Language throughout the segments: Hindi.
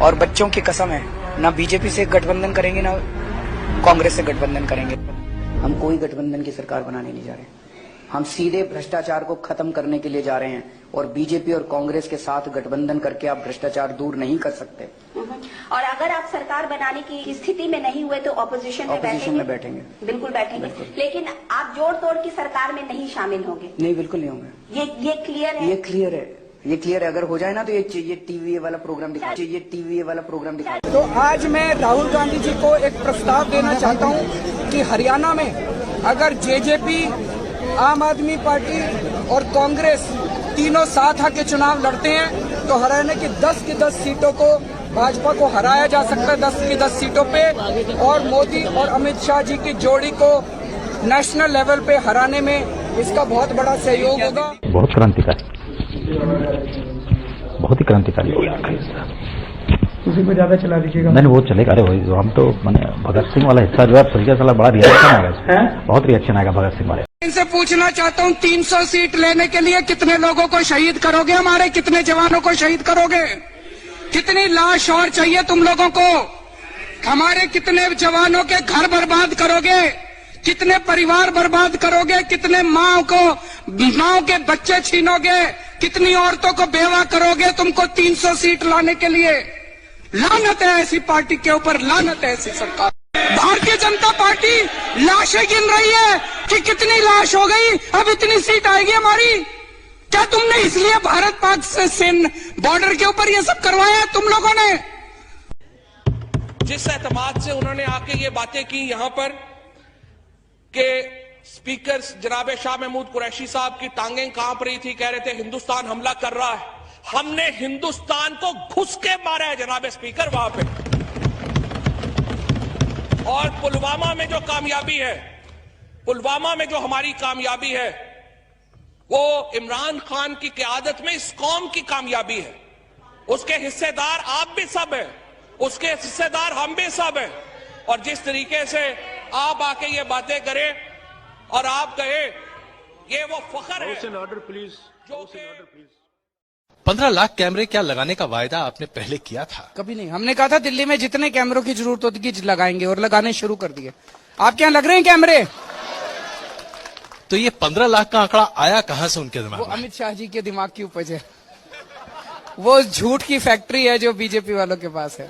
और बच्चों की कसम है, ना बीजेपी से गठबंधन करेंगे ना कांग्रेस से गठबंधन करेंगे। हम कोई गठबंधन की सरकार बनाने नहीं जा रहे, हम सीधे भ्रष्टाचार को खत्म करने के लिए जा रहे हैं। और बीजेपी और कांग्रेस के साथ गठबंधन करके आप भ्रष्टाचार दूर नहीं कर सकते। और अगर आप सरकार बनाने की स्थिति में नहीं हुए तो ऑपोजिशन में बैठेंगे। बिल्कुल बैठेंगे, लेकिन आप जोड़ तोड़ की सरकार में नहीं शामिल होंगे? नहीं, बिल्कुल नहीं होंगे। ये क्लियर है? ये क्लियर है, ये क्लियर है। अगर हो जाए ना तो ये टीवी वाला प्रोग्राम दिखा। तो आज मैं राहुल गांधी जी को एक प्रस्ताव देना चाहता हूं कि हरियाणा में अगर जेजेपी, आम आदमी पार्टी और कांग्रेस तीनों साथ आके चुनाव लड़ते हैं तो हरियाणा की 10 की 10 सीटों को भाजपा को हराया जा सकता है, 10 की 10 सीटों पे। और मोदी और अमित शाह जी की जोड़ी को नेशनल लेवल पे हराने में इसका बहुत बड़ा सहयोग होगा। बहुत क्रांतिकारी, बहुत ही क्रांतिकारी होगा। उसी को ज्यादा चला दीजिएगा। नहीं, वो चलेगा। अरे हम तो मैंने भगत सिंह वाला हिस्सा जो है सही साला बड़ा रिएक्शन आएगा, बहुत रिएक्शन आएगा भगत सिंह वाले। इनसे पूछना चाहता हूं 300 सीट लेने के लिए कितने लोगों को शहीद करोगे? हमारे कितने जवानों को शहीद करोगे? कितनी लाश और चाहिए तुम लोगों को? हमारे कितने जवानों के घर बर्बाद करोगे? कितने परिवार बर्बाद करोगे? कितने माँ के बच्चे छीनोगे? कितनी औरतों को बेवा करोगे तुमको 300 सीट लाने के लिए? लानत है ऐसी पार्टी के ऊपर, लानत है ऐसी सरकार। भारतीय जनता पार्टी लाशें गिन रही है कि कितनी लाश हो गई, अब इतनी सीट आएगी हमारी। क्या तुमने इसलिए भारत पाक से बॉर्डर के ऊपर ये सब करवाया है तुम लोगों ने? जिस एतमाद से उन्होंने आके ये बातें की यहां पर कि स्पीकर जनाब शाह महमूद कुरैशी साहब की टांगें कांप रही थी, कह रहे थे हिंदुस्तान हमला कर रहा है। हमने हिंदुस्तान को घुस के मारा है जनाब स्पीकर वहां पे। और पुलवामा में जो कामयाबी है, पुलवामा में जो हमारी कामयाबी है, वो इमरान खान की क़यादत में इस कौम की कामयाबी है। उसके हिस्सेदार आप भी सब हैं, उसके हिस्सेदार हम भी सब हैं। और जिस तरीके से आप आके ये बातें करें और आप कहे, ये वो फख्र है। 15 लाख कैमरे क्या लगाने का वायदा आपने पहले किया था? कभी नहीं। हमने कहा था दिल्ली में जितने कैमरों की जरूरत होगी लगाएंगे और लगाने शुरू कर दिए। आपके यहाँ लग रहे हैं कैमरे? तो ये 15 लाख का आंकड़ा आया कहां से उनके दिमाग में? वो अमित शाह जी के दिमाग की उपज है। वो झूठ की फैक्ट्री है जो बीजेपी वालों के पास है।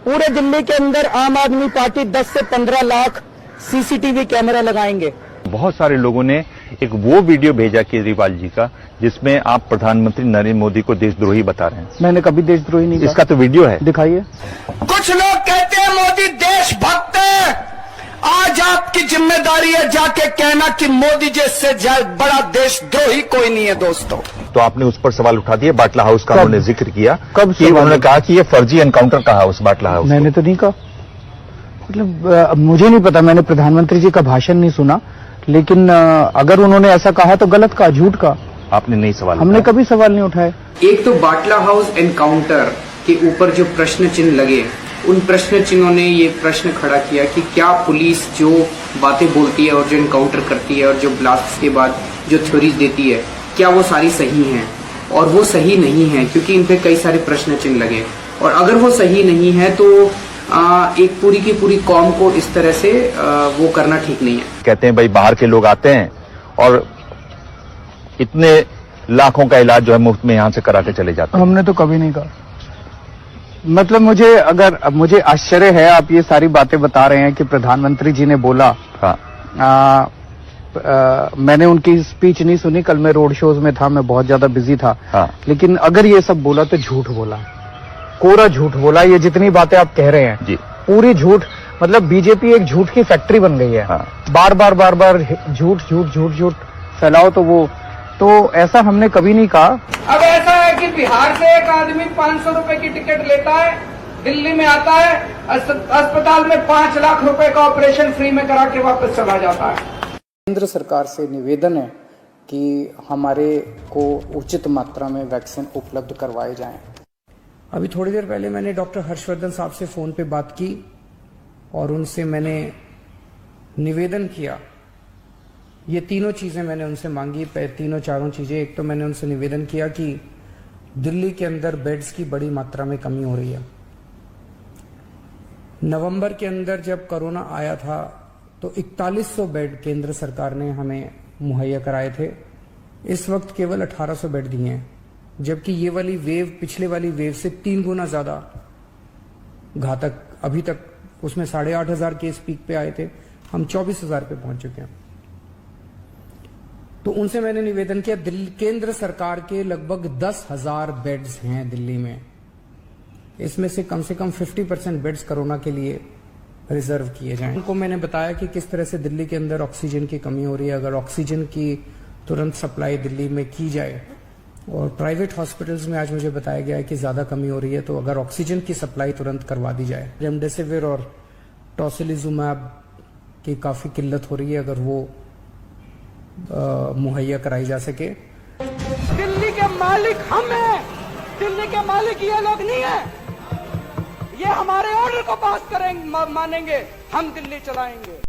पूरे दिल्ली के अंदर आम आदमी पार्टी 10 से 15 लाख सीसीटीवी कैमरा लगाएंगे। बहुत सारे लोगों ने एक वो वीडियो भेजा केजरीवाल जी का जिसमें आप प्रधानमंत्री नरेंद्र मोदी को देशद्रोही बता रहे हैं। मैंने कभी देशद्रोही नहीं कहा। इसका तो वीडियो है, दिखाइए। कुछ लोग कहते हैं मोदी देशभक्त है। आज आपकी जिम्मेदारी है जाके कहना कि मोदी जैसे बड़ा देशद्रोही कोई नहीं है दोस्तों। तो आपने उस पर सवाल उठा दिए। बाटला हाउस का उन्होंने जिक्र किया। कब कि उन्होंने कहा कि ये फर्जी एनकाउंटर का हाउस बाटला हाउस। मैंने तो नहीं कहा, मतलब मुझे नहीं पता, मैंने प्रधानमंत्री जी का भाषण नहीं सुना। लेकिन अगर उन्होंने ऐसा कहा तो गलत कहा, झूठ कहा। आपने नहीं सवाल, हमने कभी सवाल नहीं उठाए। एक तो बाटला हाउस एनकाउंटर के ऊपर जो प्रश्न चिन्ह लगे, उन प्रश्न चिन्हों ने ये प्रश्न खड़ा किया कि क्या पुलिस जो बातें बोलती है और जो एनकाउंटर करती है और जो ब्लास्ट के बाद जो थ्योरीज देती है, क्या वो सारी सही हैं? और वो सही नहीं है, क्योंकि इन पे कई सारे प्रश्न चिन्ह लगे। और अगर वो सही नहीं है तो एक पूरी की पूरी कौम को इस तरह से वो करना ठीक नहीं है। कहते हैं भाई बाहर के लोग आते हैं और इतने लाखों का इलाज जो है मुफ्त में यहाँ से करा के चले जाते हैं। हमने तो कभी नहीं कहा। मतलब मुझे आश्चर्य है, आप ये सारी बातें बता रहे हैं कि प्रधानमंत्री जी ने बोला। हाँ। मैंने उनकी स्पीच नहीं सुनी, कल मैं रोड शोज में था, मैं बहुत ज्यादा बिजी था। हाँ। लेकिन अगर ये सब बोला तो झूठ बोला, कोरा झूठ बोला। ये जितनी बातें आप कह रहे हैं जी, पूरी झूठ। मतलब बीजेपी एक झूठ की फैक्ट्री बन गई है। हाँ। बार बार झूठ फैलाओ तो ऐसा हमने कभी नहीं कहा। अब ऐसा है कि बिहार से एक आदमी 500 रुपए की टिकट लेता है, दिल्ली में आता है, अस्पताल में 5 लाख रुपए का ऑपरेशन फ्री में करा के वापस चला जाता है। केंद्र सरकार से निवेदन है कि हमारे को उचित मात्रा में वैक्सीन उपलब्ध करवाए जाएं। अभी थोड़ी देर पहले मैंने डॉक्टर हर्षवर्धन साहब से फोन पे बात की और उनसे मैंने निवेदन किया। ये तीनों चीजें मैंने उनसे मांगी, तीनों चारों चीजें। एक तो मैंने उनसे निवेदन किया कि दिल्ली के अंदर बेड्स की बड़ी मात्रा में कमी हो रही है, नवंबर के अंदर जब कोरोना आया था तो 4100 बेड केंद्र सरकार ने हमें मुहैया कराए थे। इस वक्त केवल 1800 बेड दिए हैं, जबकि ये वाली वेव पिछले वाली वेव से 3 गुना ज्यादा घातक अभी तक, उसमें 8,500 केस पीक पे आए थे, हम 24,000 पे पहुंच चुके हैं। तो उनसे मैंने निवेदन किया, दिल्ली केंद्र सरकार के लगभग 10,000 बेड्स हैं दिल्ली में, इसमें से कम 50% बेड्स कोरोना के लिए रिजर्व किए जाएं। उनको मैंने बताया कि किस तरह से दिल्ली के अंदर ऑक्सीजन की कमी हो रही है, अगर ऑक्सीजन की तुरंत सप्लाई दिल्ली में की जाए, और प्राइवेट हॉस्पिटल्स में आज मुझे बताया गया है कि ज्यादा कमी हो रही है, तो अगर ऑक्सीजन की सप्लाई तुरंत करवा दी जाए, रेमडेसिविर और टोसिलिजुमैब की काफी किल्लत हो रही है, अगर वो मुहैया कराई जा सके। दिल्ली के मालिक हम हैं, दिल्ली के मालिक ये लोग नहीं है। ये हमारे ऑर्डर को पास करेंगे, मानेंगे, हम दिल्ली चलाएंगे।